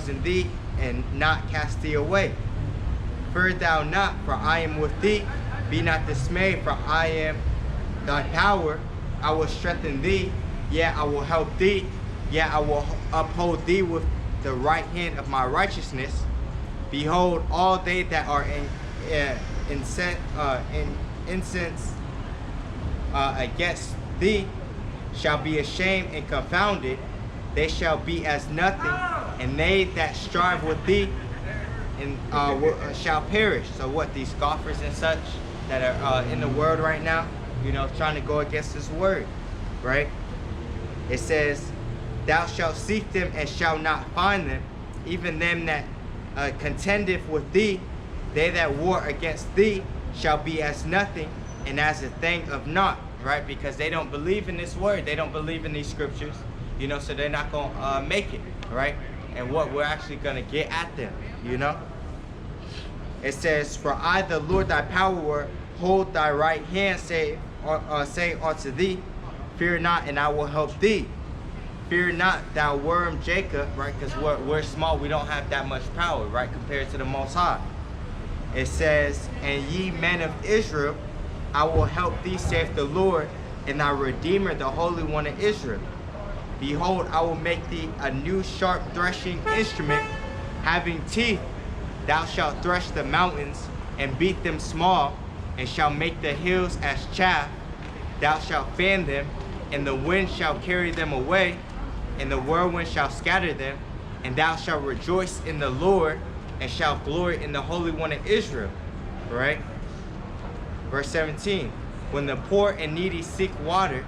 in thee, and not cast thee away. Fear thou not, for I am with thee. Be not dismayed, for I am thy power. I will strengthen thee, yea, I will help thee, yea, I will uphold thee with the right hand of my righteousness. Behold, all they that are incensed against thee shall be ashamed and confounded. They shall be as nothing, and they that strive with thee shall perish. So what, these scoffers and such that are in the world right now, you know, trying to go against this word, right? It says, thou shalt seek them and shalt not find them, even them that contendeth with thee. They that war against thee shall be as nothing and as a thing of naught, right? Because they don't believe in this word. They don't believe in these scriptures, you know, so they're not going to make it, right? And what we're actually going to get at them, you know? It says, for I, the Lord thy power, hold thy right hand, say unto thee, fear not, and I will help thee. Fear not, thou worm Jacob, right? Because we're small, we don't have that much power, right? Compared to the Most High. It says, and ye men of Israel, I will help thee, saith the Lord, and thy Redeemer, the Holy One of Israel. Behold, I will make thee a new sharp threshing instrument, having teeth. Thou shalt thresh the mountains, and beat them small, and shall make the hills as chaff. Thou shalt fan them, and the wind shall carry them away, and the whirlwind shall scatter them. And thou shalt rejoice in the Lord, and shalt glory in the Holy One of Israel. Right? Verse 17. When the poor and needy seek water,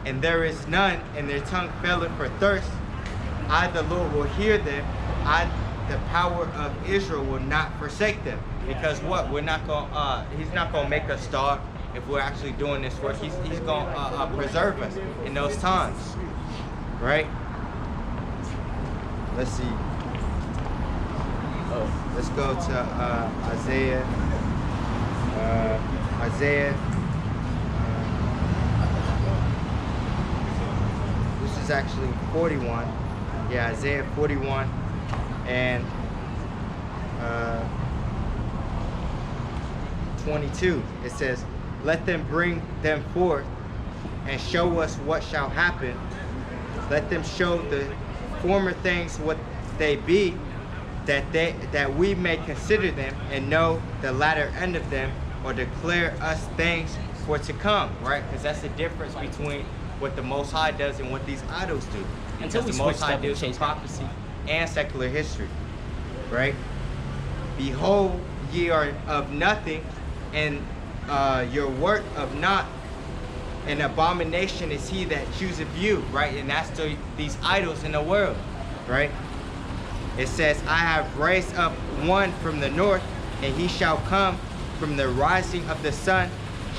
and there is none, and their tongue faileth for thirst, I, the Lord, will hear them. I, the power of Israel, will not forsake them. Because what? We're not going. He's not going to make us starve if we're actually doing this work. He's going to preserve us in those times, right? Let's see. Oh, let's go to Isaiah. This is actually 41. Yeah, Isaiah 41 and 22. It says, let them bring them forth and show us what shall happen. Let them show the former things what they be, that we may consider them and know the latter end of them, or declare us things for to come, right? Because that's the difference between what the Most High does and what these idols do. Because the Most High deals with prophecy and secular history, right? Behold, ye are of nothing, and your work of naught. An abomination is he that chooseth you, right? And that's these idols in the world, right? It says, I have raised up one from the north, and he shall come from the rising of the sun.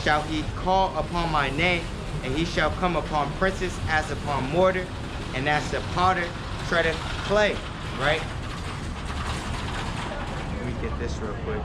Shall he call upon my name, and he shall come upon princes as upon mortar, and as the potter treadeth clay, right? Let me get this real quick.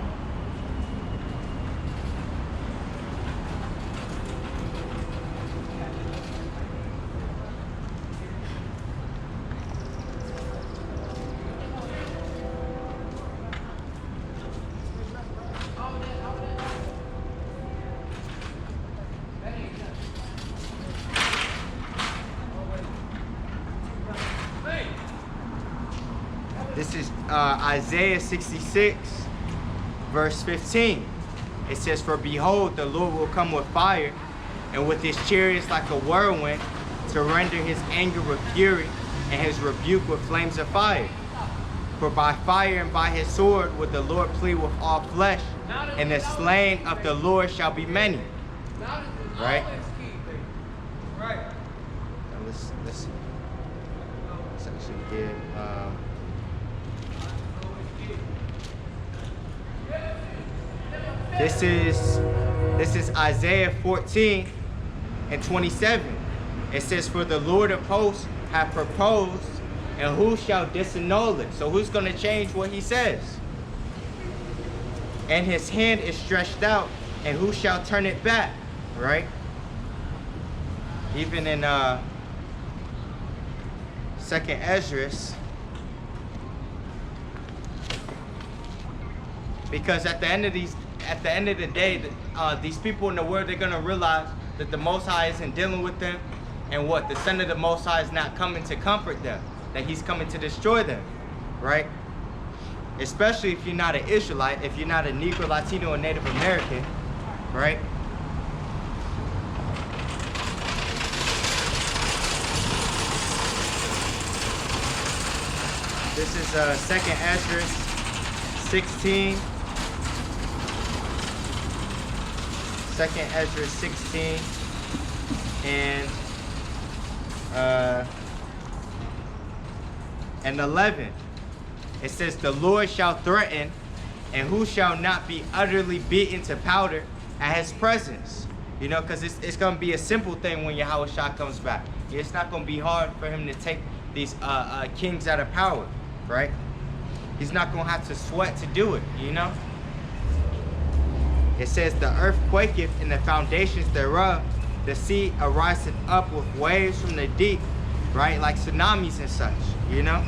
This is Isaiah 66, verse 15. It says, for behold, the Lord will come with fire, and with his chariots like a whirlwind, to render his anger with fury, and his rebuke with flames of fire. For by fire and by his sword would the Lord plead with all flesh, and the slain of the Lord shall be many. Right? Let's actually get this is Isaiah 14 and 27. It says, for the Lord of hosts hath proposed, and who shall disannul it? So who's going to change what he says? And his hand is stretched out, and who shall turn it back? Right? Even in 2nd Esdras, Because at the end of the day, these people in the world, they're gonna realize that the Most High isn't dealing with them, and what the Son of the Most High is not coming to comfort them, that He's coming to destroy them, right? Especially if you're not an Israelite, if you're not a Negro, Latino, or Native American, right? This is 2nd Ezra 16. 2nd Ezra 16 and 11. It says, the Lord shall threaten, and who shall not be utterly beaten to powder at His presence. You know, because it's going to be a simple thing when Yahawashi comes back. It's not going to be hard for Him to take these kings out of power, right? He's not going to have to sweat to do it, you know? It says, the earth quaketh and the foundations thereof, the sea ariseth up with waves from the deep, right? Like tsunamis and such, you know?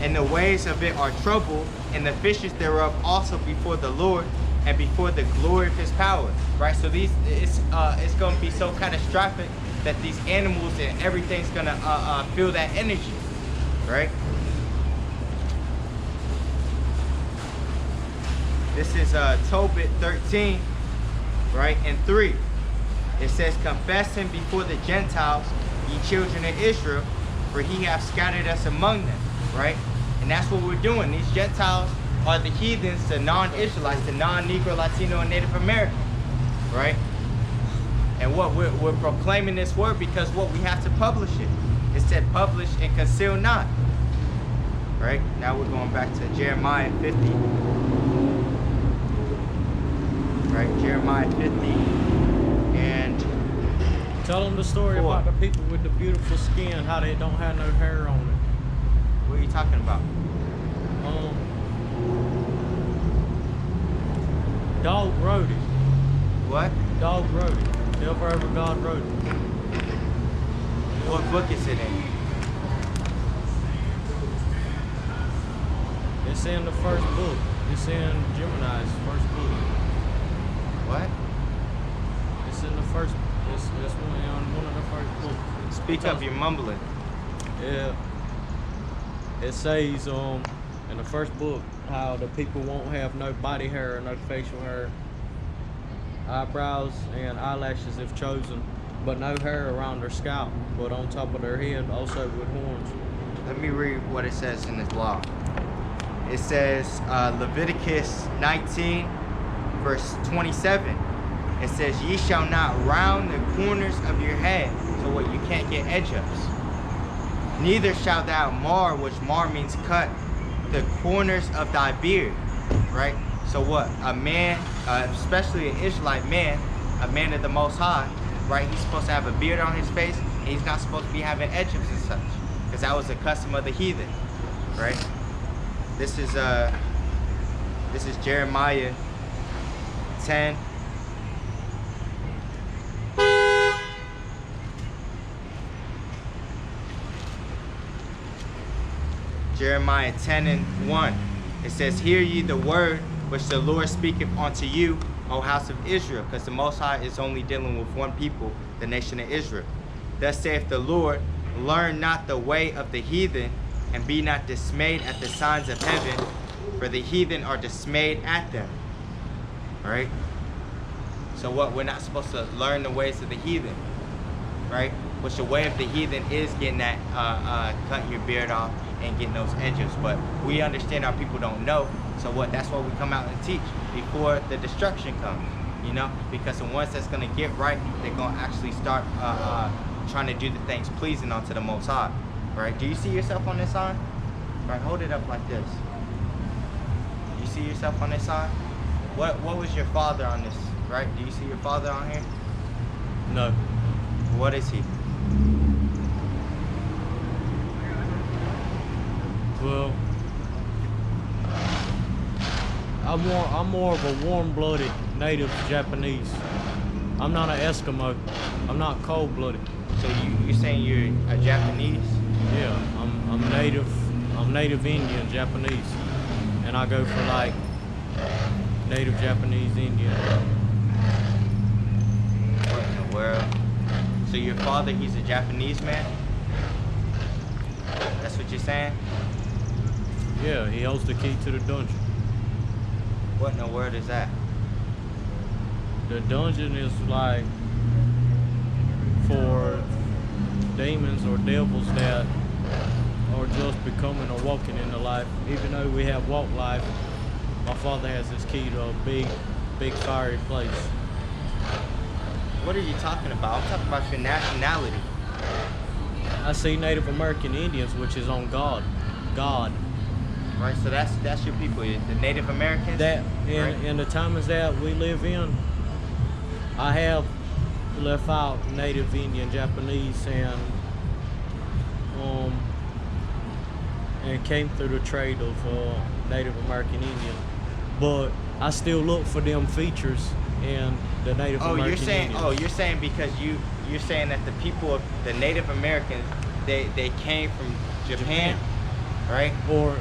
And the waves of it are troubled, and the fishes thereof also before the Lord, and before the glory of His power, right? So it's going to be so catastrophic that these animals and everything's going to feel that energy, right? This is Tobit 13, right, and 3. It says, confess Him before the Gentiles, ye children of Israel, for He hath scattered us among them, right? And that's what we're doing. These Gentiles are the heathens, the non-Israelites, the non-Negro, Latino, and Native American, right? And what we're proclaiming this word because what we have to publish it. It said publish and conceal not, right? Now we're going back to Jeremiah 50. Right, Jeremiah 50 and tell them the story 4. about the people with the beautiful skin, how they don't have no hair on it. What are you talking about? Dog wrote it. What? Dog wrote it. Never ever God wrote it. What book is it in? It's in the first book. It's in Gemini's first book. What? It's in the first. It's one of the first books. Speak up, you're mumbling. Yeah. It says in the first book how the people won't have no body hair or no facial hair, eyebrows and eyelashes if chosen, but no hair around their scalp, but on top of their head also with horns. Let me read what it says in this law. It says Leviticus 19 verse 27. It says, ye shall not round the corners of your head. So what, you can't get edge-ups. Neither shalt thou mar, which mar means cut, the corners of thy beard, right? So what, a man, especially an Israelite man, a man of the Most High, right? He's supposed to have a beard on his face, and he's not supposed to be having edge-ups and such, because that was the custom of the heathen, right? This is Jeremiah 10. Jeremiah 10 and 1. It says, hear ye the word which the Lord speaketh unto you, O house of Israel, because the Most High is only dealing with one people, the nation of Israel. Thus saith the Lord, learn not the way of the heathen, and be not dismayed at the signs of heaven, for the heathen are dismayed at them. All right? So what, we're not supposed to learn the ways of the heathen, right? Which the way of the heathen is getting that, cutting your beard off and getting those edges. But we understand our people don't know. So what, that's why we come out and teach before the destruction comes, you know? Because the ones that's gonna get right, they're gonna actually start trying to do the things pleasing unto the Most High, right? Do you see yourself on this sign? Right, hold it up like this. You see yourself on this sign? What was your father on this, right? Do you see your father on here? No. What is he? Well, I'm more of a warm-blooded native Japanese. I'm not an Eskimo. I'm not cold-blooded. So you're saying you're a Japanese? Yeah, I'm native Indian Japanese, and I go for like Native Japanese Indian. What in the world? So your father, he's a Japanese man? That's what you're saying? Yeah, he holds the key to the dungeon. What in the world is that? The dungeon is like for demons or devils that are just becoming or walking into life. Even though we have walked life, my father has his key to a big fiery place. What are you talking about? I'm talking about your nationality. I see Native American Indians, which is on God. Right, so that's your people, the Native Americans? That right? in the times that we live in, I have left out Native Indian, Japanese, and came through the trade of Native American Indian. But I still look for them features in the Native American Indians. You're saying because you're saying that the people of the Native Americans, they came from Japan, right? Or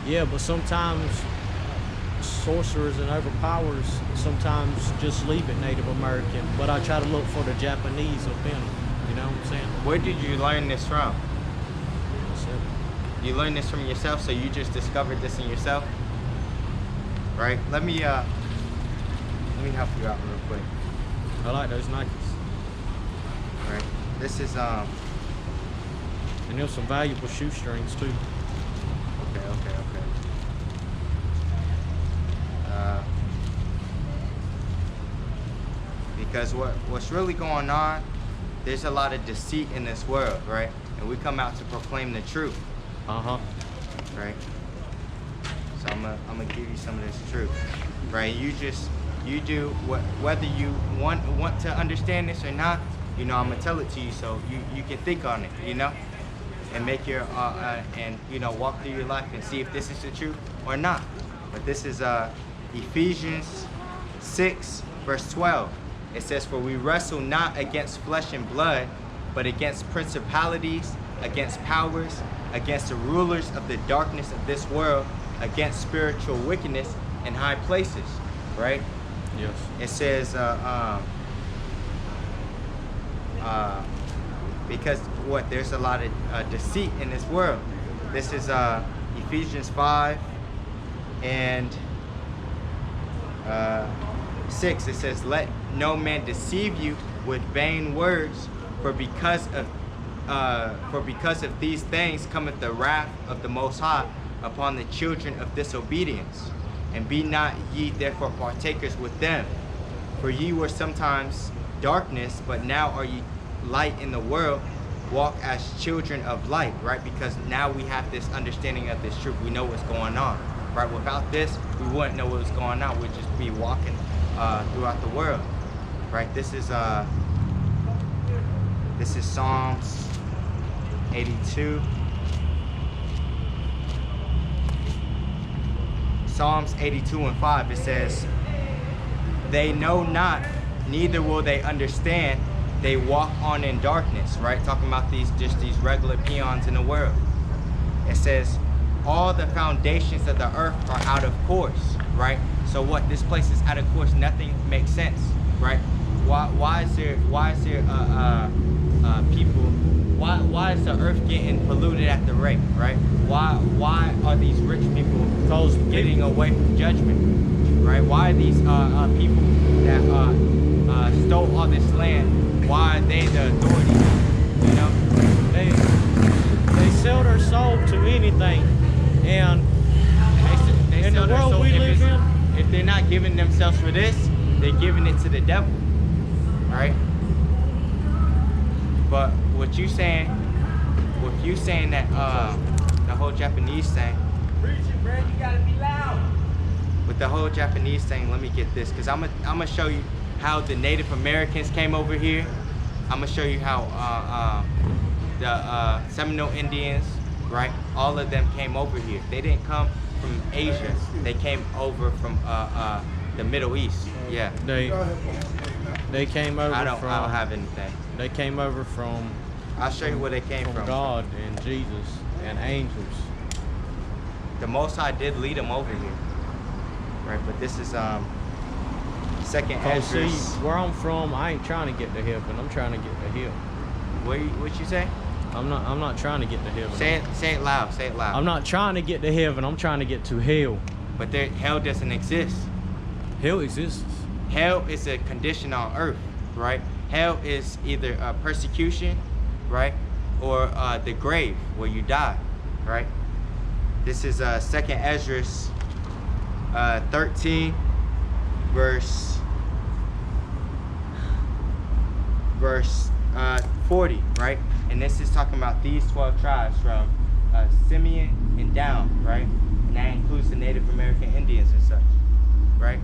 yeah, but sometimes sorcerers and overpowers sometimes just leave it Native American. But I try to look for the Japanese up in them. You know what I'm saying? Where did you learn this from? That's it. You learned this from yourself, so you just discovered this in yourself, right? Let me help you out real quick. I like those Nikes. Right. This is And there's some valuable shoestrings too. Okay. Because what's really going on, there's a lot of deceit in this world, right? And we come out to proclaim the truth. Right? So I'm gonna give you some of this truth. Right? You do whether you want to understand this or not, you know, I'm gonna tell it to you so you can think on it, you know? And make your and you know, walk through your life and see if this is the truth or not. But this is Ephesians 6 verse 12. It says, "For we wrestle not against flesh and blood, but against principalities, against powers, against the rulers of the darkness of this world, against spiritual wickedness in high places." Right? Yes. It says because there's a lot of deceit in this world. This is Ephesians 5 and 6. It says, "Let no man deceive you with vain words, for because of these things cometh the wrath of the Most High upon the children of disobedience. And be not ye therefore partakers with them. For ye were sometimes darkness, but now are ye light in the world. Walk as children of light," right? Because now we have this understanding of this truth. We know what's going on, right? Without this, we wouldn't know what was going on. We'd just be walking throughout the world, right? This is Psalms 82. Psalms 82 and 5, it says, "They know not, neither will they understand. They walk on in darkness," right? Talking about these regular peons in the world. It says, "All the foundations of the earth are out of course," right? So what? This place is out of course. Nothing makes sense, right? Why is there people? Why is the earth getting polluted at the rate, right? Why are these rich people getting away from judgment, right? Why are these people that stole all this land? Why are they the authority? You know, They sell their soul to anything, and they in sell the their world soul. we live in, If they're not giving themselves for this, they're giving it to the devil, right? But what you saying that the whole Japanese thing. Preach it, Brad. You gotta be loud. With the whole Japanese thing, let me get this, because I'm gonna show you how the Native Americans came over here. I'm gonna show you how the Seminole Indians, right? All of them came over here. They didn't come from Asia. They came over from the Middle East. Yeah. they came over I don't from. have anything. They came over from I'll show you where they came from. God and Jesus and angels. the Most High did lead them over here, right? But this is second Cause see, Esdras. where I'm from, I ain't trying to get to heaven. I'm trying to get to hell. What you say? I'm not trying to get to heaven. Say it loud. Say it loud. I'm not trying to get to heaven. I'm trying to get to hell. But hell doesn't exist. Hell exists. Hell is a condition on earth, right? Hell is either persecution, right, or the grave where you die, right? This is second Esdras 13, verse 40, right? And this is talking about these 12 tribes from Simeon and down, right? And that includes the Native American Indians and such, right?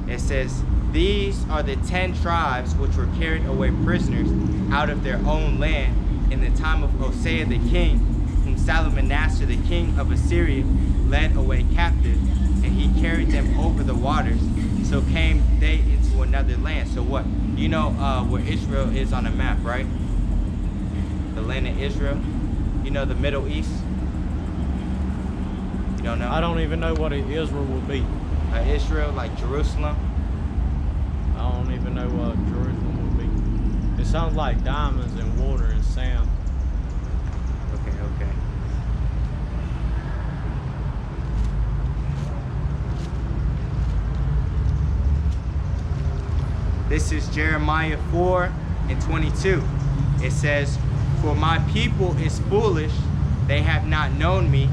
It says, these are the 10 tribes which were carried away prisoners out of their own land in the time of Hosea the king, whom Salmanassar the king of Assyria led away captive, and he carried them over the waters. So came they into another land. So what? You know where Israel is on a map, right? The land of Israel. You know the Middle East? You don't know? I don't even know what Israel would be. Israel, like Jerusalem. I don't even know what Jerusalem would be. It sounds like diamonds and water and sand. Okay. This is Jeremiah 4:22. It says, for my people is foolish, they have not known me.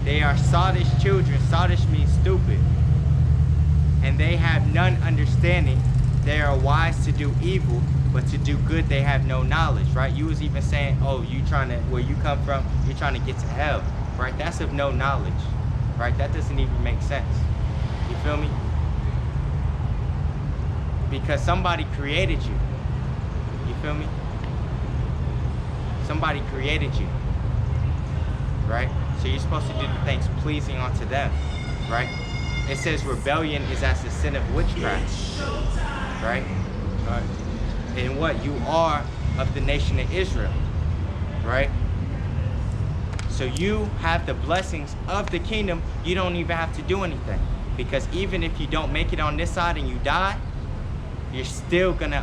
They are sottish children. Sottish means stupid. And they have none understanding. They are wise to do evil, but to do good they have no knowledge, right? You was even saying, oh, you trying to, where you come from, you're trying to get to hell, right? That's of no knowledge, right? That doesn't even make sense. You feel me? Because somebody created you. You feel me? Somebody created you, right? So you're supposed to do the things pleasing unto them, right? It says rebellion is as the sin of witchcraft, right? Right. And what? You are of the nation of Israel, right? So you have the blessings of the kingdom. You don't even have to do anything. Because even if you don't make it on this side and you die, you're still gonna